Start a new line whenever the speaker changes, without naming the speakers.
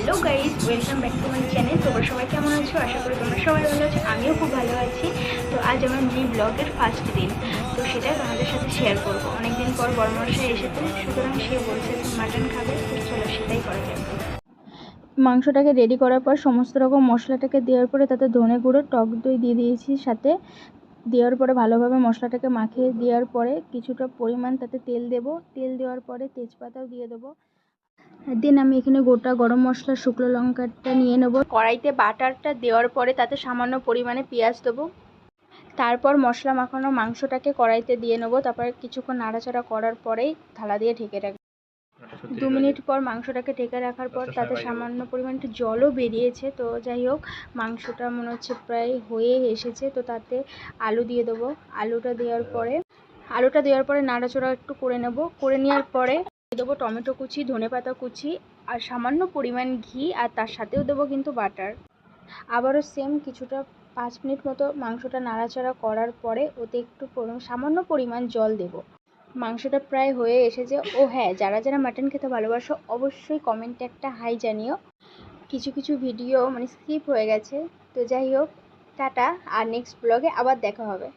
Hello guys, welcome back to my channel. তোমরা সবাই কেমন আছো? আশা করি তোমরা সবাই ভালো আছো, আমিও খুব ভালো আছি। তো আজ আমার মিনি ব্লগের ফার্স্ট দিন, তো সেটা তোমাদের সাথে শেয়ার করবো। অনেকদিন পর বড়মশাই এসেছে, সুতরাং সে বলছে মাটন খাবে, তো চলো সেটাই করা যাক। মাংসটাকে রেডি করার পর সমস্ত রকম মশলাটাকে দেওয়ার পরে তাতে ধনে গুঁড়ো, টক দই দিয়ে দিয়েছি সাথে। দেওয়ার পরে ভালোভাবে মশলাটাকে মাখিয়ে দেওয়ার পরে কিছুটা পরিমাণ তাতে তেল দেব। তেল দেওয়ার পরে তেজপাতাও দিয়ে দেবো। দেন আমি এখানে গোটা গরম মশলা, শুকনো লঙ্কাটা নিয়ে নেব। কড়াইতে বাটারটা দেওয়ার পরে তাতে সামান্য পরিমাণে পেঁয়াজ দেবো। তারপর মশলা মাখানো মাংসটাকে কড়াইতে দিয়ে নেবো। তারপরে কিছুক্ষণ নাড়াচাড়া করার পরেই থালা দিয়ে ঢেকে রাখবো। 2 মিনিট পর মাংসটাকে ঢেকে রাখার পর তাতে সামান্য পরিমাণ একটু জলও বেরিয়েছে। তো যাই হোক, মাংসটা মনে হচ্ছে প্রায় হয়ে এসেছে। তো তাতে আলু দিয়ে দেবো। আলুটা দেওয়ার পরে নাড়াচাড়া একটু করে নেব। করে নেওয়ার পরে দেবো টমেটো কুচি, ধনেপাতা কুচি আর সামান্য পরিমাণ ঘি, আর তার সাথেও দেবো কিন্তু বাটার। আবারও সেম কিছুটা 5 মিনিট মতো মাংসটা নাড়াচাড়া করার পরে ওতে একটু সামান্য পরিমাণ জল দেব। মাংসটা প্রায় হয়ে এসেছে। ও হ্যাঁ, যারা যারা মাটন খেতে ভালোবাসো অবশ্যই কমেন্টে একটা হাই জানিও। কিছু কিছু ভিডিও স্কিপ হয়ে গেছে। তো যাই হোক, টাটা, আর নেক্সট ব্লগে আবার দেখা হবে।